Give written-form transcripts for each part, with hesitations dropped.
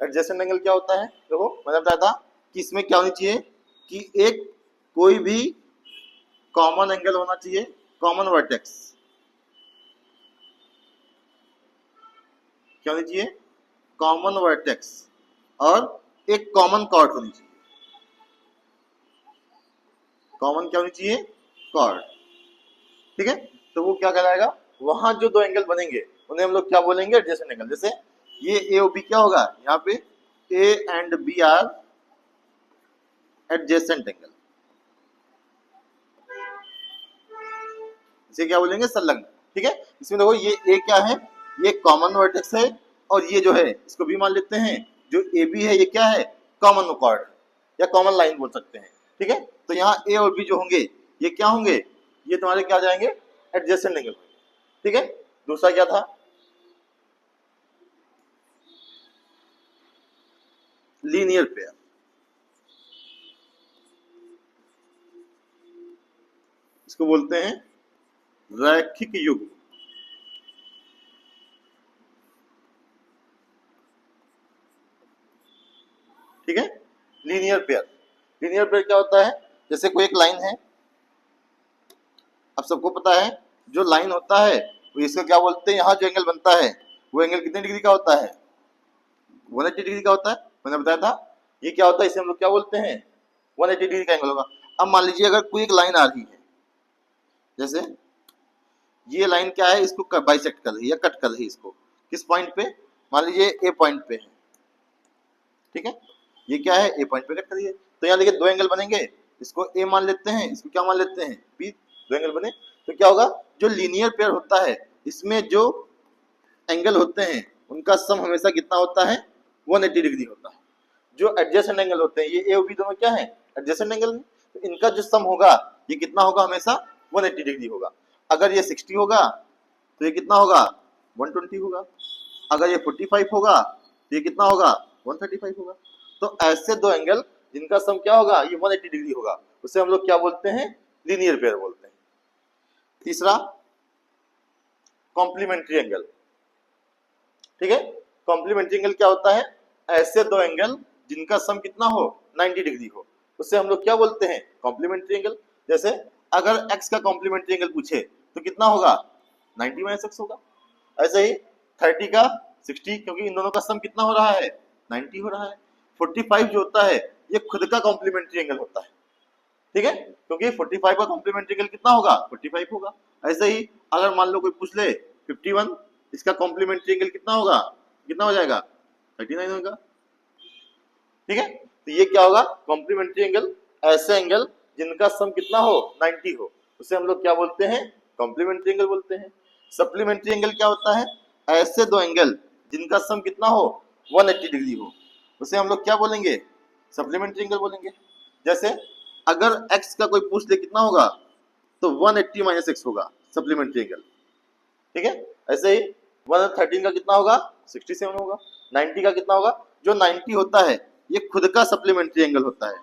Adjacent angle क्या होता है? देखो मैंने बताया था कि इसमें क्या होनी चाहिए कि एक कोई भी कॉमन एंगल होना चाहिए, कॉमन वर्टेक्स क्या होनी चाहिए? कॉमन वर्टेक्स, और एक कॉमन कॉर्ड होनी चाहिए। कॉमन क्या होनी चाहिए? कॉर्ड। ठीक है, तो वो क्या कहलाएगा? वहां जो दो एंगल बनेंगे उन्हें हम लोग क्या बोलेंगे? Adjacent angle. जैसे ये ए और बी क्या होगा? यहाँ पे A and B are adjacent angle, इसे क्या बोलेंगे? संलग्न। ठीक है, इसमें देखो ये ए क्या है? ये कॉमन वर्टेक्स है, और ये जो है इसको भी मान लेते हैं। जो ए बी है ये क्या है? कॉमन कॉर्ड या कॉमन लाइन बोल सकते हैं। ठीक है, तो यहाँ ए और बी जो होंगे ये क्या होंगे? ये तुम्हारे क्या जाएंगे? Adjacent angle. ठीक है, दूसरा क्या था? Linear pair. इसको बोलते हैं रैखिक युग्म। ठीक है, लीनियर पेयर। लीनियर पेयर क्या होता है? जैसे कोई एक लाइन है, अब सबको पता है जो लाइन होता है वो इसका क्या बोलते हैं? यहाँ जो एंगल बनता है वो एंगल कितने डिग्री का होता है? 180 डिग्री का होता है। मैंने बताया था ये क्या होता है, इसे हम लोग क्या बोलते हैं? 180 डिग्री का एंगल होगा। अब मान लीजिए अगर कोई एक लाइन आ रही है, जैसे ये लाइन क्या है? इसको बाइसेक्ट कर रही है या कट कर रही है इसको, किस पॉइंट पे? मान लीजिए ए पॉइंट पे है। ठीक है, ये क्या है? ए पॉइंट पे कट कर रही है। तो यहाँ देखिए दो एंगल बनेंगे, इसको ए मान लेते हैं, इसको क्या मान लेते हैं? बी। दो एंगल बने तो क्या होगा? जो लीनियर पेयर होता है इसमें जो एंगल होते हैं उनका सम हमेशा कितना होता है? 180 डिग्री होता है। जो एडजेसेंट एंगल होते हैं, ये ए और बी दोनों क्या है? एडजेसेंट एंगल है, तो इनका जो सम होगा ये कितना होगा? हमेशा 180 डिग्री होगा। अगर ये 60 होगा तो ये कितना होगा? 120 होगा। अगर ये 45 होगा तो ये कितना होगा? 135 होगा। तो ऐसे दो एंगल जिनका सम क्या होगा? ये 180 डिग्री होगा, उसे हम लोग क्या बोलते हैं? लीनियर पेयर बोलते हैं। तीसरा कॉम्प्लीमेंट्री एंगल। ठीक है, कॉम्प्लीमेंट्री एंगल क्या होता है? ऐसे दो एंगल जिनका सम कितना हो? 90 डिग्री हो, उसे हम लोग क्या बोलते हैं? Complementary angle. जैसे अगर x का कॉम्प्लीमेंट्री एंगल पूछे तो कितना होगा? 90 माइनस x होगा। ऐसे ही 30 का 60, क्योंकि इन दोनों का सम कितना हो रहा है? 90 हो रहा है। 45 जो होता है ये खुद का कॉम्प्लीमेंट्री एंगल होता है। ठीक है, क्योंकि 45 का कॉम्प्लीमेंट्री एंगल कितना होगा? 45 होगा। ऐसे ही अगर मान लो कोई पूछ ले 51, इसका कॉम्प्लीमेंट्री एंगल कितना होगा? कितना हो जाएगा? 39 होगा। ठीक है, तो ये क्या होगा? कॉम्प्लीमेंट्री एंगल, ऐसे एंगल जिनका सम कितना हो? 90 हो, उसे हम लोग क्या बोलते हैं? कॉम्प्लीमेंट्री एंगल बोलते हैं। सप्लीमेंट्री एंगल क्या होता है? ऐसे दो एंगल जिनका सम कितना हो? 180 डिग्री हो, उसे हम लोग क्या बोलेंगे? सप्लीमेंट्री एंगल बोलेंगे। जैसे अगर x का कोई पूछ ले कितना होगा, तो 180 माइनस एक्स होगा सप्लीमेंट्री एंगल। ठीक है, ऐसे ही 113 का कितना होगा? 67 होगा। 90 का कितना होगा? जो 90 होता है ये खुद का सप्लीमेंट्री एंगल होता है,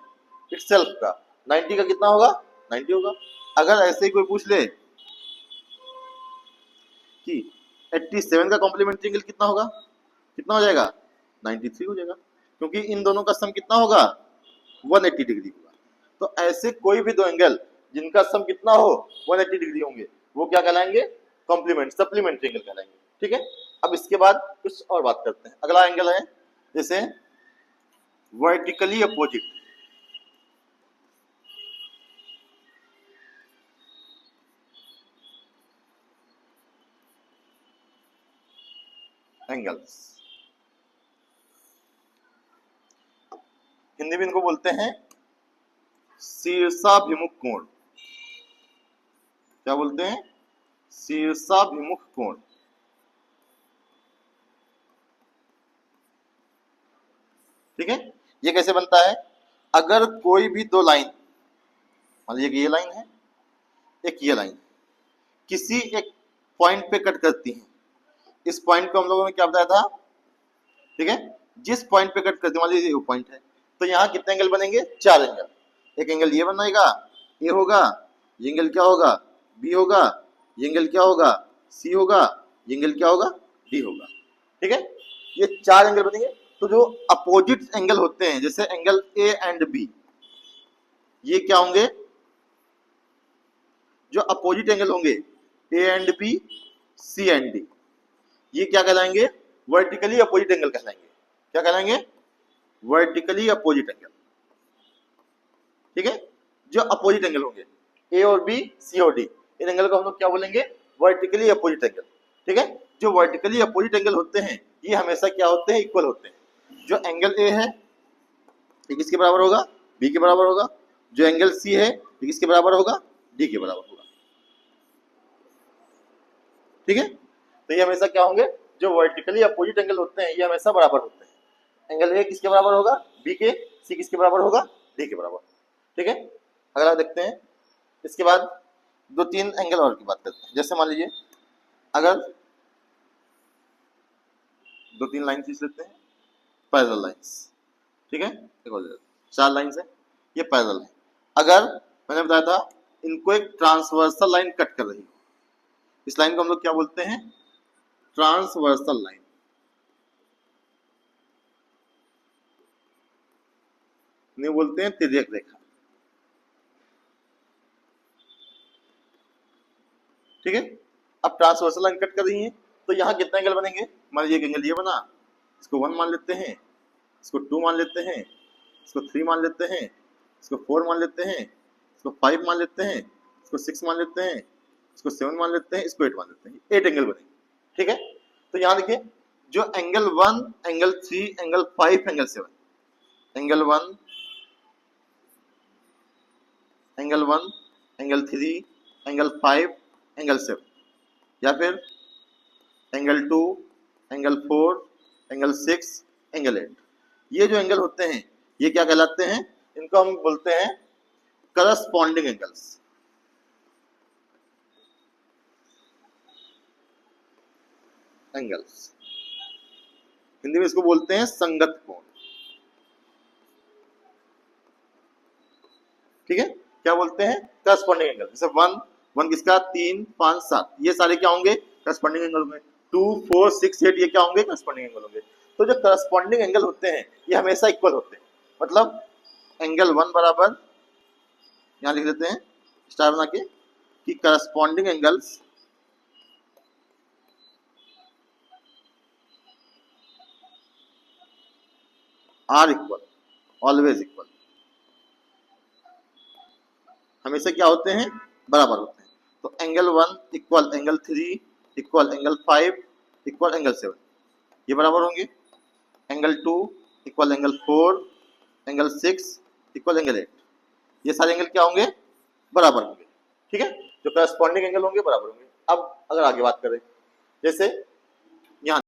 इटसेल्फ का। 90 का कितना होगा? 90 होगा। अगर ऐसे ही कोई पूछ ले कि 87 का कॉम्प्लीमेंट्री एंगल कितना होगा, कितना हो जाएगा? 93 हो जाएगा, क्योंकि इन दोनों का सम कितना होगा? 180 डिग्री होगा। तो ऐसे कोई भी दो एंगल जिनका सम कितना हो? 180 डिग्री होंगे, वो क्या कहलाएंगे? कॉम्प्लीमेंट सप्लीमेंट्री एंगल कहलाएंगे। ठीक है, अब इसके बाद कुछ और बात करते हैं। अगला एंगल है जैसे वर्टिकली अपोजिट एंगल्स, हिंदी में इनको बोलते हैं शीर्षाभिमुख कोण। क्या बोलते हैं? शीर्षाभिमुख कोण। ठीक है, ये कैसे बनता है? अगर कोई भी दो लाइन, मान लीजिए कि ये लाइन है, एक ये लाइन, किसी एक पॉइंट पे कट करती है। इस पॉइंट को हम लोगों ने क्या बताया था? ठीक है, जिस पॉइंट पे कट करती है, मान लीजिए वो पॉइंट है, तो यहाँ कितने एंगल बनेंगे? 4 एंगल। एक एंगल ये बनेगा, ए होगा, ये एंगल क्या होगा? बी होगा, ये एंगल क्या होगा? सी होगा, ये एंगल क्या होगा? डी होगा। ठीक है, ये 4 एंगल बनेंगे। तो तो जो अपोजिट एंगल होते हैं जैसे एंगल ए एंड बी, ये क्या होंगे, जो अपोजिट एंगल होंगे A and B, C and D, ये क्या कहलाएंगे, वर्टिकली अपोजिट एंगल कहलाएंगे। क्या कहलाएंगे, वर्टिकली अपोजिट एंगल। ठीक है, जो अपोजिट एंगल होंगे ए और बी, सी और डी, इन एंगल को हम लोग क्या बोलेंगे, वर्टिकली अपोजिट एंगल। ठीक है, जो वर्टिकली अपोजिट एंगल होते हैं ये हमेशा क्या होते हैं, इक्वल होते हैं। जो एंगल ए है ये किसके बराबर होगा, बी के बराबर होगा। जो एंगल सी है ये किसके बराबर होगा, डी के बराबर होगा। ठीक है, तो ये हमेशा क्या होंगे, जो वर्टिकली अपोजिट एंगल होते हैं ये हमेशा बराबर होते हैं। एंगल ए किसके बराबर होगा, बी के, सी किसके बराबर होगा, डी के बराबर। ठीक है, अगला देखते हैं। इसके बाद दो तीन एंगल और की बात करते हैं। जैसे मान लीजिए अगर दो तीन लाइन खींच लेते हैं, पैरेलल लाइंस। ठीक है, देखो 4 लाइंस है, ये पैरेलल है। अगर मैंने बताया था इनको एक ट्रांसवर्सल लाइन कट कर रही है, इस लाइन को हम लोग क्या बोलते हैं, ट्रांसवर्सल लाइन। नहीं बोलते हैं तिर्यक रेखा। ठीक है, अब ट्रांसवर्सल लाइन कट कर रही है तो यहाँ कितने एंगल बनेंगे, मान लीजिए एंगल ये बना, इसको 1 मान लेते हैं, इसको 2 मान लेते हैं, इसको 3 मान लेते हैं, इसको 4 मान लेते हैं, इसको 5 मान लेते हैं, इसको 6 मान लेते हैं, इसको 7 मान लेते हैं, इसको 8 मान लेते हैं। 8 एंगल बनेंगे। ठीक है, तो यहाँ देखिए जो angle 1, angle 3, angle 5, angle 7, angle 1, angle 1, angle 3, angle 5, angle 7, या फिर एंगल 2, एंगल 4, एंगल 6, एंगल 8, ये जो एंगल होते हैं ये क्या कहलाते हैं, इनको हम बोलते हैं करस्पॉन्डिंग एंगल्स। एंगल्स हिंदी में इसको बोलते हैं संगत कोण। ठीक है, क्या बोलते हैं, करस्पॉन्डिंग एंगल। जैसे 1 किसका, 3, 5, 7, ये सारे क्या होंगे, करस्पॉन्डिंग एंगल होंगे। 2, 4, 6, 8 ये क्या होंगे, करस्पॉन्डिंग एंगल होंगे। तो जो करस्पॉन्डिंग एंगल होते हैं ये हमेशा इक्वल होते हैं। मतलब एंगल 1 बराबर, यहाँ लिख देते हैं स्टार बना के, कि corresponding angles are equal, always equal, हमेशा क्या होते हैं, बराबर होते हैं। तो angle 1 equal angle 3 equal angle 5 equal angle 7, ये बराबर होंगे। Angle 2 equal angle 4, angle 6 equal angle 8, ये सारे एंगल क्या होंगे, बराबर होंगे। ठीक है, जो करस्पॉन्डिंग एंगल होंगे बराबर होंगे। अब अगर आगे बात करें, जैसे यहाँ